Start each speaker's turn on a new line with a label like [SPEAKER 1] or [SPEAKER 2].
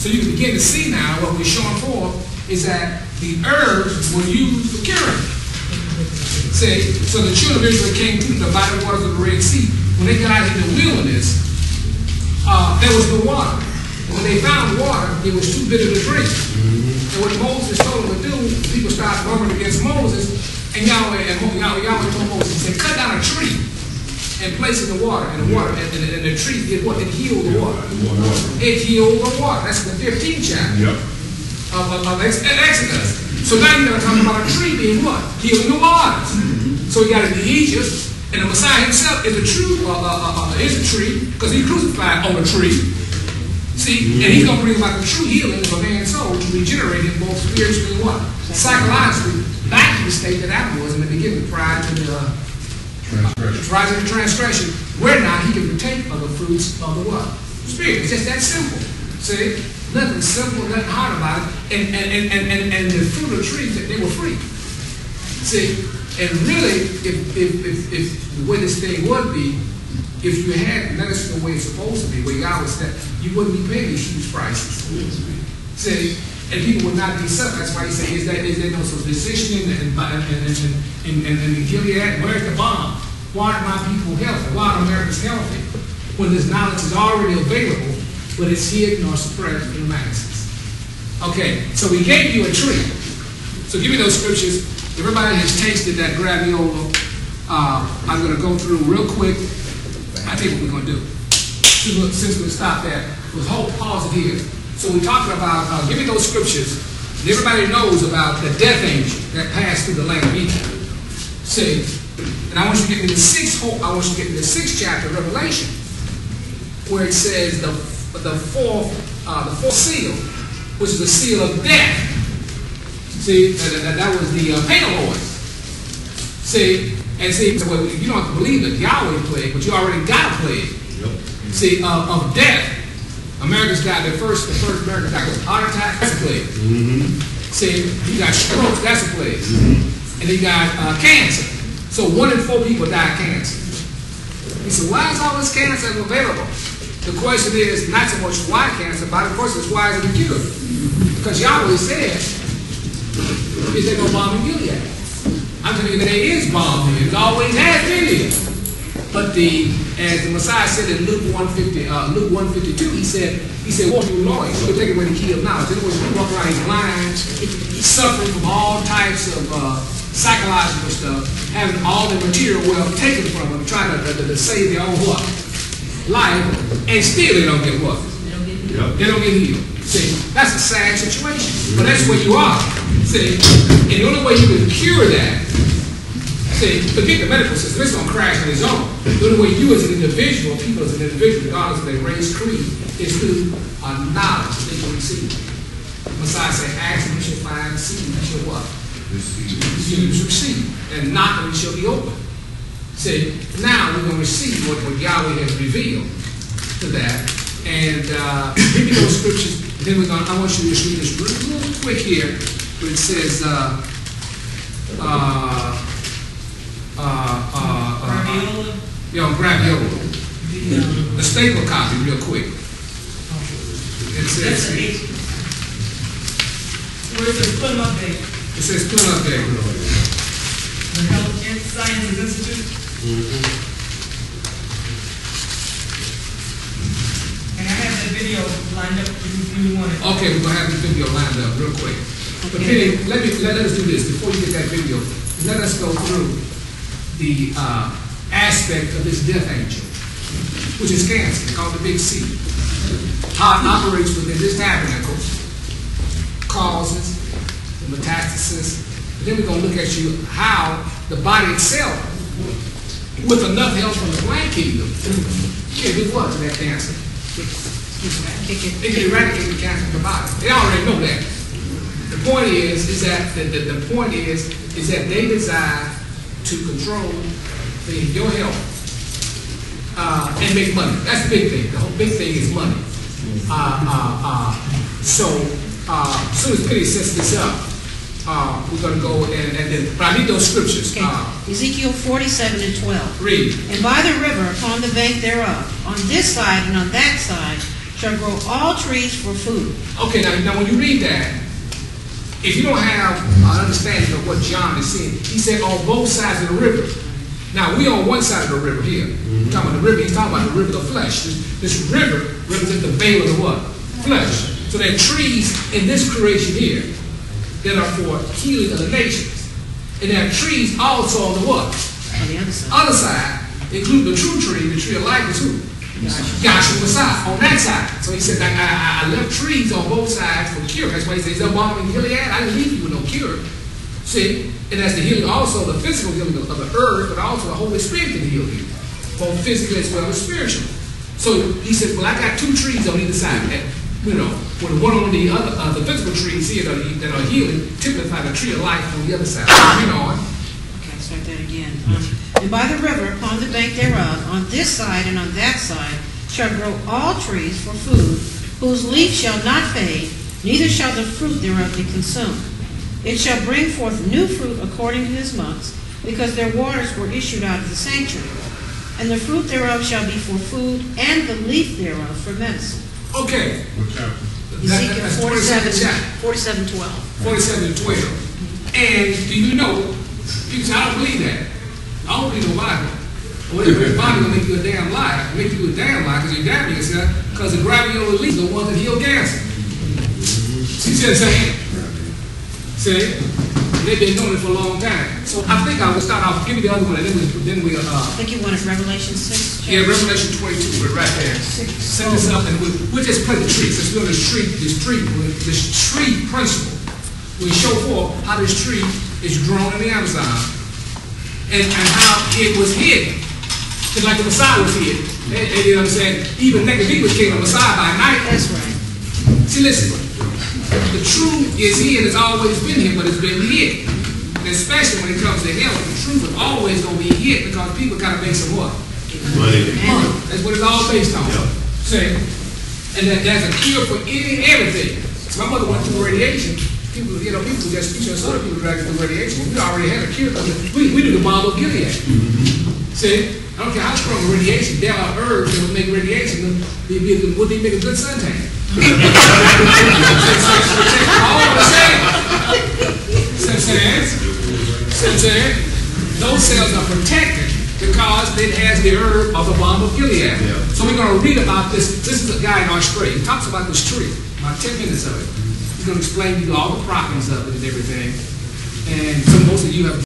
[SPEAKER 1] So you can begin to see now what we're showing for is that the herbs were used for curing. See, so the children of Israel came through the mighty waters of the Red Sea. When they got out in the wilderness, there was no water. And when they found water, it was too bitter to drink. And what Moses told them to do, people started murmuring against Moses, and Yahweh told Moses, he said, cut down a tree and place it in the water. And the tree did what? It healed the water. It healed the water. That's the 15th chapter of Exodus. So now you're going to talk about a tree being what? Healing the waters. So you got to be Egypt, and the Messiah himself is a tree, because he crucified on a tree. See, and he's going to bring about the true healing of a man's soul to regenerate him both spiritually and what? Psychologically, back to the state that Adam was in the beginning, prior to the transgression, where now he can partake of the fruits of the what? Spirit. It's just that simple. See? Nothing simple, nothing hard about it. And the fruit of the trees, they were free. See? And really, if the way this thing would be, if you had medicine the way it's supposed to be, where Yahweh said, you wouldn't be paying these huge prices. See? And people would not be suffering. That's why he said, is there no physician in Gilead? Where's the bomb? Why are my people healthy? Why are Americans healthy? When this knowledge is already available, but it's hidden or suppressed in the masses. Okay, so we gave you a tree. So give me those scriptures. Everybody has tasted that graviola. I'm going to go through real quick. I think what we're going to do. Since we stopped there, we'll pause it here. So we're talking about, give me those scriptures. And everybody knows about the death angel that passed through the land of Egypt. See, and I want you to get me the sixth chapter of Revelation, where it says the fourth seal, which is the seal of death. See, that was the Pale See, and see, so you don't have to believe that Yahweh plague, but you already got a plague. See, of death. America's got the first Americans got a heart attack, that's a plague. See, you got stroke, that's a plague. And you got cancer. So 1 in 4 people die of cancer. He said, why is all this cancer available? The question is not so much why cancer, but the question is why is it cured? Because Yahweh said, is there no bomb in Gilead? I'm telling you that there is bomb here. It always has been here. But as the Messiah said in Luke 152, he said, walk you Lord, you take away the key of knowledge. In other words, you walk around, he's blind, suffering from all types of psychological stuff, having all the material wealth taken from them, trying to save their own what? Life, and still they don't get what? They don't get healed. See, that's a sad situation. But that's where you are. See, and the only way you can cure that, see, forget the medical system, it's going to crash on its own. The only way you as an individual, people as an individual, regardless of their race, creed, is through knowledge that they can receive. The Messiah said, ask and you shall find, seek and you shall what? You receive. And knock and it shall be open. See, now we're going to receive what Yahweh has revealed to that. And give me those scriptures. And then I want you to just read this real quick here, where it says, Graviola. The staple copy, real quick. It says,
[SPEAKER 2] where it says, put them up there.
[SPEAKER 1] It says, put them up there.
[SPEAKER 2] The Health and Sciences Institute. And I have that video lined up if you want it.
[SPEAKER 1] Okay, we're going to have the video lined up real quick. But Penny, let us do this before you get that video. Let us go through the aspect of this death angel, which is cancer, called the Big C. How it operates within this tabernacle, causes the metastasis. And then we're going to look at how the body itself, with enough help from the plant kingdom, can do what to that cancer? It can eradicate the cancer from the body. They already know that. The point is that they desire to control your health and make money. That's the big thing. The whole big thing is money. So as soon as Penny sets this up, we're going to go and then, but I need those scriptures.
[SPEAKER 3] Okay. Ezekiel 47 and 12.
[SPEAKER 1] Read.
[SPEAKER 3] And by the river upon the bank thereof, on this side and on that side, shall grow all trees for food.
[SPEAKER 1] Okay, now when you read that, if you don't have an understanding of what John is saying, he said on both sides of the river. Now, we on one side of the river here. Talking about the river, he's talking about the river of flesh. This river represents the veil of the what? Flesh. So there are trees in this creation here that are for healing of the nations. And there are trees also on the what?
[SPEAKER 3] On the other side.
[SPEAKER 1] Other side, including the true tree, the tree of life is who? Joshua Messiah, on that side. So he said, I left trees on both sides for cure. That's why he says, "No balm in Gilead, I didn't leave you with no cure." See? And that's the healing also, the physical healing of the earth, but also the Holy Spirit can heal you, both physically as well as spiritually. So he said, well, I got two trees on either side. And, you know, when one on the other, the physical trees here that are healing, typify the tree of life on the other side. You know.
[SPEAKER 3] Okay, start that again. And by the river, upon the bank thereof, on this side and on that side, shall grow all trees for food, whose leaf shall not fade, neither shall the fruit thereof be consumed. It shall bring forth new fruit according to his months, because their waters were issued out of the sanctuary. And the fruit thereof shall be for food, and the leaf thereof for medicine.
[SPEAKER 1] Okay.
[SPEAKER 3] Ezekiel
[SPEAKER 1] That's
[SPEAKER 3] 47:12.
[SPEAKER 1] 47:12. And do you know, people say, I don't believe that. I don't believe the Bible. Well, the Bible will make you a damn liar. Make you a damn liar because you're damning yourself, because the graviola leaves the ones that heal cancer. See what I'm saying? See? They've been doing it for a long time. So I think I will start off, give me the other one, and then we'll
[SPEAKER 3] I think you wanted Revelation 6.
[SPEAKER 1] yeah, Revelation 22, we're right there. Set this up, and we'll just play the tree. Since we're on this tree principle, we show forth how this tree is grown in the Amazon, and how it was hidden. Just like the Messiah was hidden. And you know what I'm saying? Even Nicodemus came to Messiah by night.
[SPEAKER 3] That's right.
[SPEAKER 1] See, listen. The truth is here and it's always been here, but it's been hid. And especially when it comes to healing, the truth is always going to be hid because people got to make some what? Money. That's what it's all based on. Yep. See? And there's a cure for any and everything. So my mother went through radiation. People just other people dragging through radiation. We already had a cure. We do the balm of Gilead. See? I don't care how strong the radiation, there are herbs that would make radiation, would they make a good suntan? All the same. Those cells are protected because it has the herb of the balm of Gilead. Yeah. So we're going to read about this. This is a guy in Australia. He talks about this tree, about 10 minutes of it. He's going to explain to you all the properties of it and everything. And so most of you have